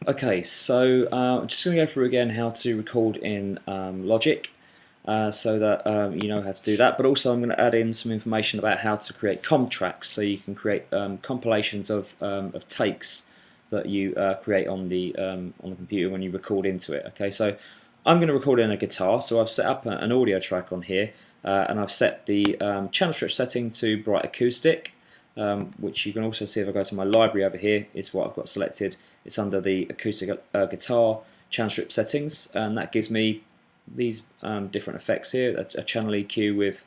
Okay, so I'm just going to go through again how to record in Logic so that you know how to do that, but also I'm going to add in some information about how to create comp tracks so you can create compilations of takes that you create on the computer when you record into it. Okay, so I'm going to record in a guitar, so I've set up an audio track on here and I've set the channel stretch setting to Bright Acoustic. Which you can also see if I go to my library over here, is what I've got selected. It's under the acoustic guitar channel strip settings, and that gives me these different effects here. A channel EQ with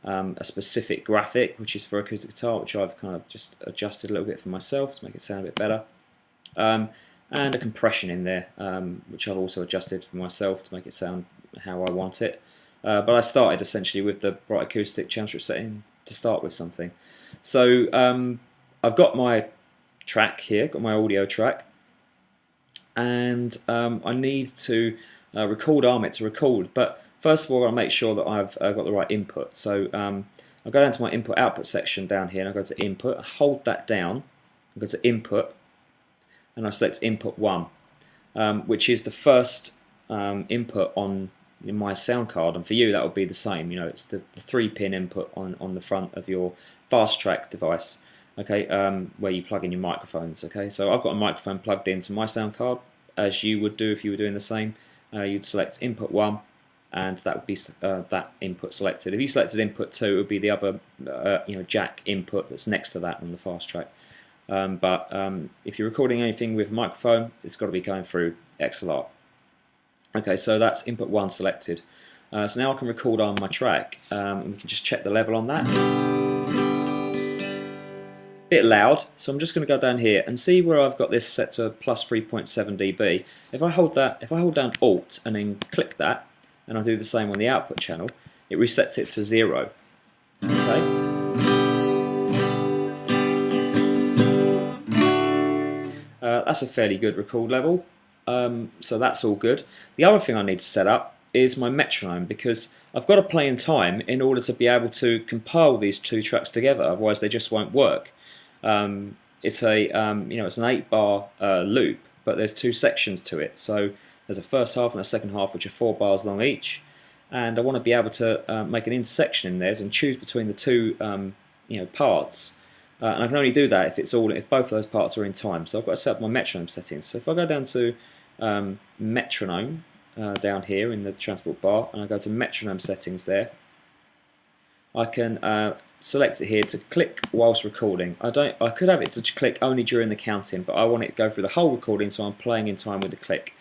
a specific graphic, which is for acoustic guitar, which I've kind of just adjusted a little bit for myself to make it sound a bit better. And a compression in there, which I've also adjusted for myself to make it sound how I want it. But I started essentially with the Bright Acoustic channel strip setting to start with something. So I've got my track here, got my audio track, and I need to record Armit to record. But first of all, I'll make sure that I've got the right input. So I'll go down to my input-output section down here, and I'll go to Input, I hold that down, I go to Input, and I select Input 1, which is the first input in my sound card, and for you that would be the same. You know, it's the 3-pin input on the front of your fast track device, okay, where you plug in your microphones. Okay, so I've got a microphone plugged into my sound card, as you would do if you were doing the same. You'd select input 1, and that would be that input selected. If you selected input 2, it would be the other jack input that's next to that on the fast track. But if you're recording anything with a microphone, it's got to be going through XLR. Okay, so that's input 1 selected. So now I can record on my track, and we can just check the level on that. Bit loud, so I'm just going to go down here and see where I've got this set to plus 3.7 dB. If I hold down Alt and then click that, and I do the same on the output channel, it resets it to 0. Okay. That's a fairly good record level, so that's all good. The other thing I need to set up is my metronome, because I've got to play in time in order to be able to compile these two tracks together, otherwise they just won't work. It's a it's an 8-bar loop, but there's 2 sections to it. So there's a first half and a second half, which are 4 bars long each, and I want to be able to make an intersection in there and choose between the 2 parts. And I can only do that if both of those parts are in time. So I've got to set up my metronome settings. So if I go down to metronome down here in the transport bar, and I go to metronome settings there, I can select it here to click whilst recording. I could have it to click only during the counting, but I want it to go through the whole recording, so I'm playing in time with the click.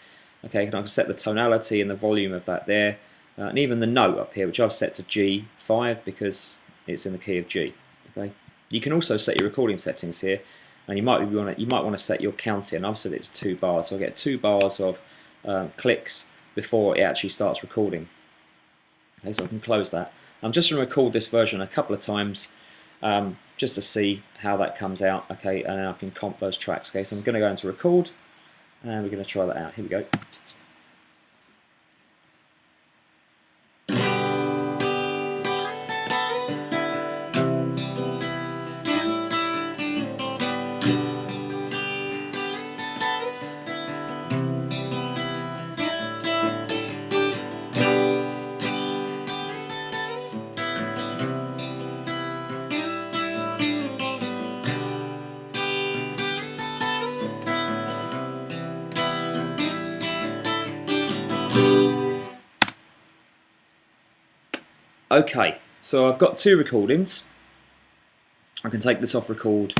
Okay, and I can set the tonality and the volume of that there, and even the note up here, which I've set to G5 because it's in the key of G. Okay. You can also set your recording settings here, and you might want to set your counting. I've set it to 2 bars, so I get 2 bars of clicks before it actually starts recording. Okay, so I can close that. I'm just going to record this version a couple of times just to see how that comes out. Okay, and then I can comp those tracks. Okay, so I'm going to go into record, and we're going to try that out. Here we go. Okay, so I've got 2 recordings. I can take this off record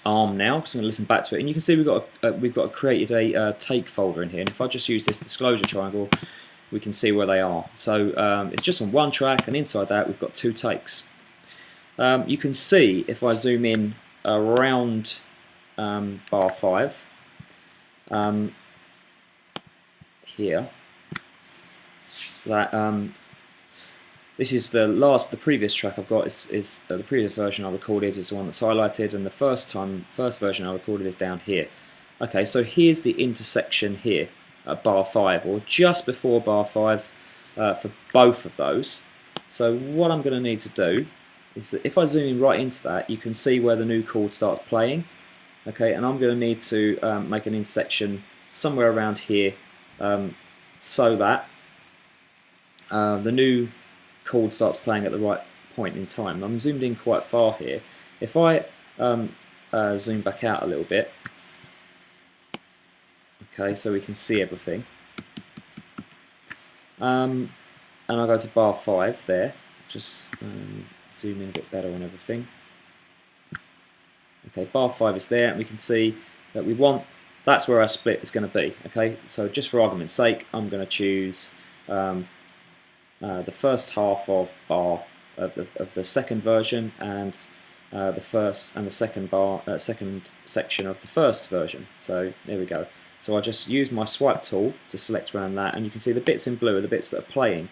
arm now, because I'm going to listen back to it, and you can see we've got created a take folder in here. And if I just use this disclosure triangle, we can see where they are. So it's just on 1 track, and inside that we've got 2 takes. You can see if I zoom in around bar 5 here that this is the previous track I've got is the previous version I recorded is the one that's highlighted, and the first version I recorded is down here. Okay, so here's the intersection here at bar 5, or just before bar 5 for both of those. So what I'm going to need to do is that if I zoom in right into that, you can see where the new chord starts playing. Okay, and I'm going to need to make an intersection somewhere around here, so that the new chord starts playing at the right point in time. I'm zoomed in quite far here. If I zoom back out a little bit, okay, so we can see everything, and I'll go to bar 5 there, just zoom in a bit better on everything. Okay, bar 5 is there, and we can see that we want, that's where our split is going to be. Okay, so just for argument's sake, I'm going to choose the first half of the second version, and the first and the second second section of the first version. So there we go. So I just use my swipe tool to select around that, and you can see the bits in blue are the bits that are playing.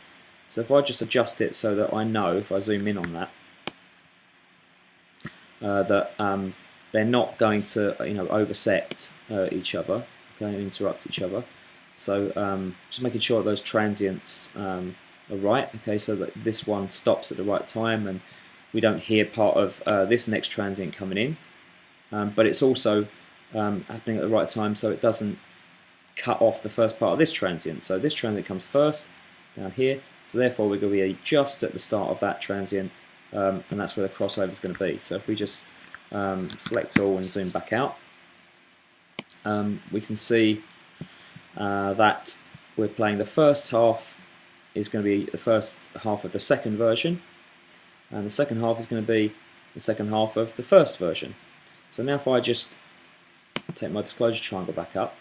So if I just adjust it so that I know, if I zoom in on that, that they're not going to overset each other, okay, and interrupt each other. So just making sure that those transients are right, okay, so that this one stops at the right time and we don't hear part of this next transient coming in, but it's also happening at the right time so it doesn't cut off the first part of this transient. So this transient comes first down here, so therefore we're going to be just at the start of that transient, and that's where the crossover is going to be. So if we just select all and zoom back out, we can see that we're playing the first half is going to be the first half of the second version, and the second half is going to be the second half of the first version. So now if I just take my disclosure triangle back up,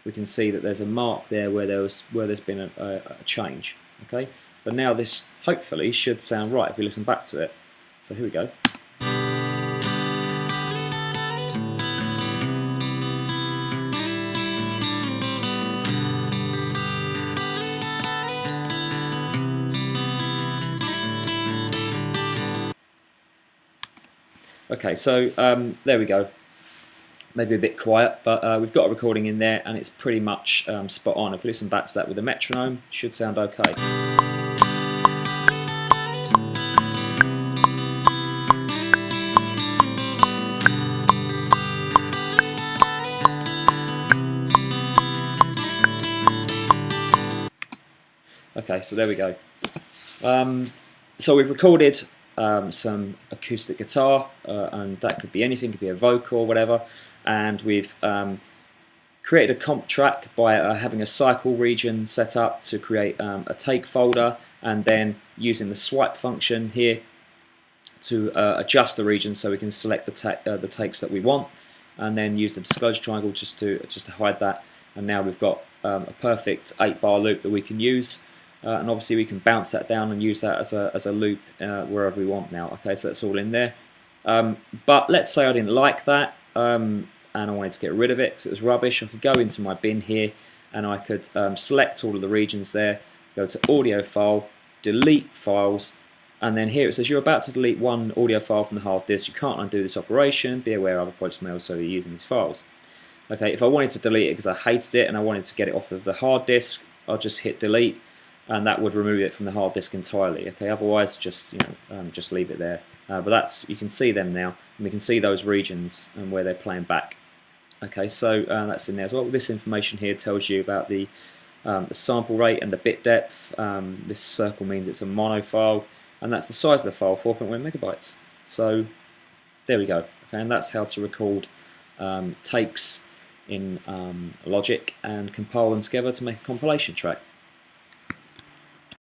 we can see that there's a mark there where there's been a change. Okay, but now this hopefully should sound right if we listen back to it. So here we go. Okay, so there we go. Maybe a bit quiet, but we've got a recording in there and it's pretty much spot on. If we listen back to that with the metronome, it should sound okay. Okay, so there we go. So we've recorded some acoustic guitar, and that could be anything, could be a vocal or whatever, and we've created a comp track by having a cycle region set up to create a take folder, and then using the swipe function here to adjust the region so we can select the takes that we want, and then use the disclosure triangle just to hide that. And now we've got a perfect 8-bar loop that we can use. And obviously we can bounce that down and use that as a loop wherever we want now. Okay, so it's all in there. But let's say I didn't like that and I wanted to get rid of it because it was rubbish. I could go into my bin here and I could select all of the regions there, go to audio file, delete files, and then here it says you're about to delete one audio file from the hard disk. You can't undo this operation. Be aware other projects may also be using these files. Okay, if I wanted to delete it because I hated it and I wanted to get it off of the hard disk, I'll just hit delete, and that would remove it from the hard disk entirely. Okay, otherwise just just leave it there. But that's, you can see them now, and we can see those regions and where they're playing back. Okay, so that's in there as well. This information here tells you about the sample rate and the bit depth. This circle means it's a mono file, and that's the size of the file, 4.1 megabytes. So there we go. Okay, and that's how to record takes in Logic and compile them together to make a compilation track.